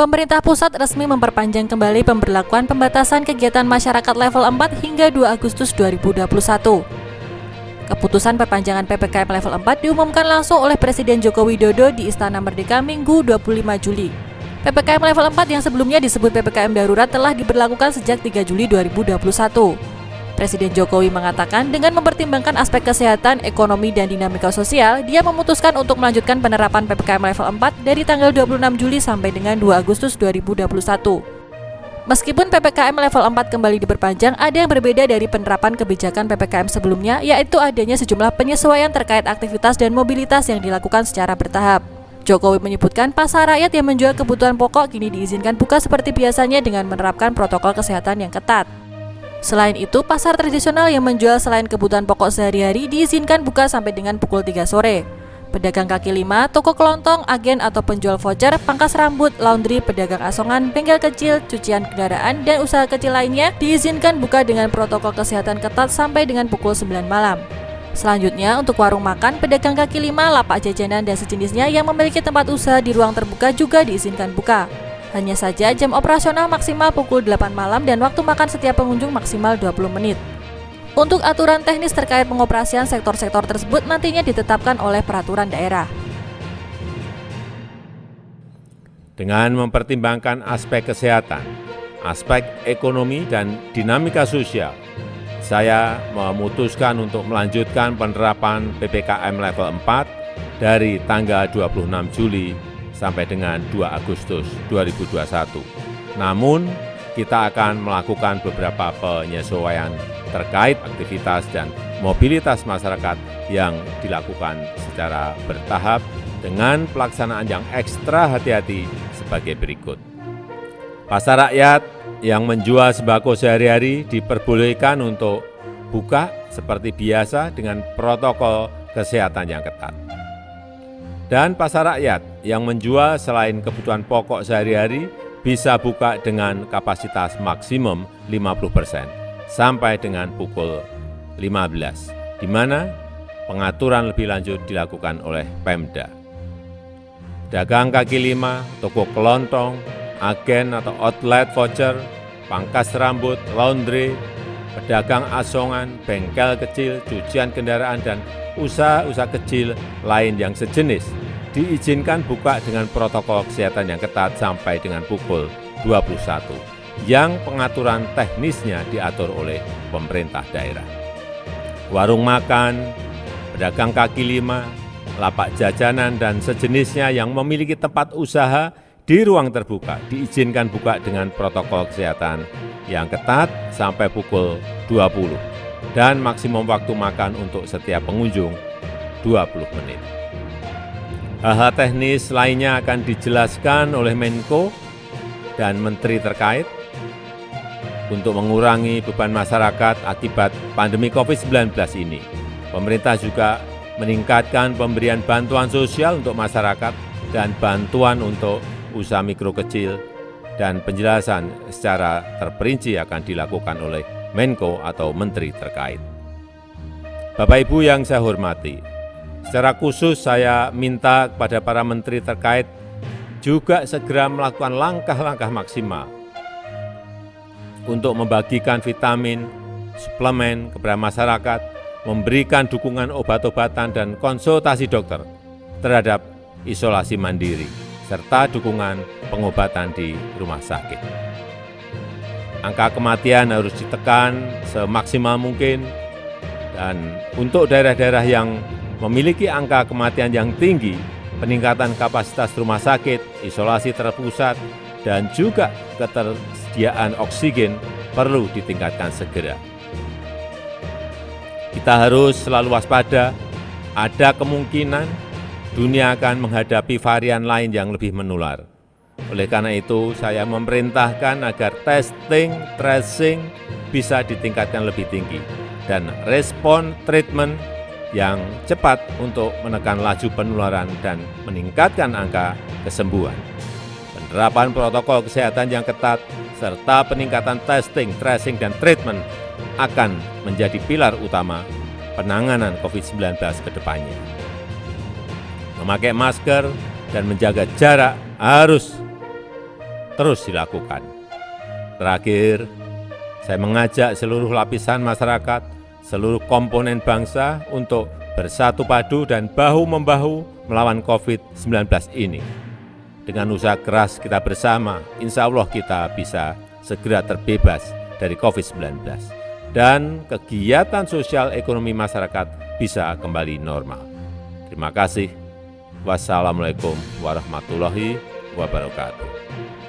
Pemerintah pusat resmi memperpanjang kembali pemberlakuan pembatasan kegiatan masyarakat level 4 hingga 2 Agustus 2021. Keputusan perpanjangan PPKM level 4 diumumkan langsung oleh Presiden Joko Widodo di Istana Merdeka Minggu 25 Juli. PPKM level 4 yang sebelumnya disebut PPKM darurat telah diberlakukan sejak 3 Juli 2021. Presiden Jokowi mengatakan dengan mempertimbangkan aspek kesehatan, ekonomi, dan dinamika sosial, dia memutuskan untuk melanjutkan penerapan PPKM level 4 dari tanggal 26 Juli sampai dengan 2 Agustus 2021. Meskipun PPKM level 4 kembali diperpanjang, ada yang berbeda dari penerapan kebijakan PPKM sebelumnya, yaitu adanya sejumlah penyesuaian terkait aktivitas dan mobilitas yang dilakukan secara bertahap. Jokowi menyebutkan pasar rakyat yang menjual kebutuhan pokok kini diizinkan buka seperti biasanya dengan menerapkan protokol kesehatan yang ketat. Selain itu, pasar tradisional yang menjual selain kebutuhan pokok sehari-hari diizinkan buka sampai dengan pukul 3 sore. Pedagang kaki lima, toko kelontong, agen atau penjual voucher, pangkas rambut, laundry, pedagang asongan, bengkel kecil, cucian kendaraan, dan usaha kecil lainnya diizinkan buka dengan protokol kesehatan ketat sampai dengan pukul 9 malam. Selanjutnya, untuk warung makan, pedagang kaki lima, lapak jajanan, dan sejenisnya yang memiliki tempat usaha di ruang terbuka juga diizinkan buka. Hanya saja jam operasional maksimal pukul 8 malam dan waktu makan setiap pengunjung maksimal 20 menit. Untuk aturan teknis terkait pengoperasian sektor-sektor tersebut nantinya ditetapkan oleh peraturan daerah. Dengan mempertimbangkan aspek kesehatan, aspek ekonomi, dan dinamika sosial, saya memutuskan untuk melanjutkan penerapan PPKM level 4 dari tanggal 26 Juli sampai dengan 2 Agustus 2021. Namun, kita akan melakukan beberapa penyesuaian terkait aktivitas dan mobilitas masyarakat yang dilakukan secara bertahap dengan pelaksanaan yang ekstra hati-hati sebagai berikut. Pasar rakyat yang menjual sembako sehari-hari diperbolehkan untuk buka seperti biasa dengan protokol kesehatan yang ketat. Dan pasar rakyat yang menjual selain kebutuhan pokok sehari-hari bisa buka dengan kapasitas maksimum 50% sampai dengan pukul 15, di mana pengaturan lebih lanjut dilakukan oleh Pemda. Dagang kaki lima, toko kelontong, agen atau outlet voucher, pangkas rambut, laundry, pedagang asongan, bengkel kecil, cucian kendaraan, dan usaha-usaha kecil lain yang sejenis diizinkan buka dengan protokol kesehatan yang ketat sampai dengan pukul 21, yang pengaturan teknisnya diatur oleh pemerintah daerah. Warung makan, pedagang kaki lima, lapak jajanan, dan sejenisnya yang memiliki tempat usaha di ruang terbuka diizinkan buka dengan protokol kesehatan yang ketat sampai pukul 20 dan maksimum waktu makan untuk setiap pengunjung 20 menit. Hal-hal teknis lainnya akan dijelaskan oleh Menko dan Menteri terkait untuk mengurangi beban masyarakat akibat pandemi COVID-19 ini. Pemerintah juga meningkatkan pemberian bantuan sosial untuk masyarakat dan bantuan untuk usaha mikro kecil, dan penjelasan secara terperinci akan dilakukan oleh Menko atau Menteri terkait. Bapak Ibu yang saya hormati, secara khusus saya minta kepada para menteri terkait juga segera melakukan langkah-langkah maksimal untuk membagikan vitamin, suplemen kepada masyarakat, memberikan dukungan obat-obatan dan konsultasi dokter terhadap isolasi mandiri, serta dukungan pengobatan di rumah sakit. Angka kematian harus ditekan semaksimal mungkin, dan untuk daerah-daerah yang memiliki angka kematian yang tinggi, peningkatan kapasitas rumah sakit, isolasi terpusat, dan juga ketersediaan oksigen perlu ditingkatkan segera. Kita harus selalu waspada, ada kemungkinan dunia akan menghadapi varian lain yang lebih menular. Oleh karena itu, saya memerintahkan agar testing, tracing bisa ditingkatkan lebih tinggi, dan respon treatment yang cepat untuk menekan laju penularan dan meningkatkan angka kesembuhan. Penerapan protokol kesehatan yang ketat, serta peningkatan testing, tracing, dan treatment akan menjadi pilar utama penanganan COVID-19 ke depannya. Memakai masker dan menjaga jarak harus terus dilakukan. Terakhir, saya mengajak seluruh lapisan masyarakat, seluruh komponen bangsa untuk bersatu padu dan bahu-membahu melawan COVID-19 ini. Dengan usaha keras kita bersama, insya Allah kita bisa segera terbebas dari COVID-19. Dan kegiatan sosial ekonomi masyarakat bisa kembali normal. Terima kasih. Wassalamualaikum warahmatullahi wabarakatuh.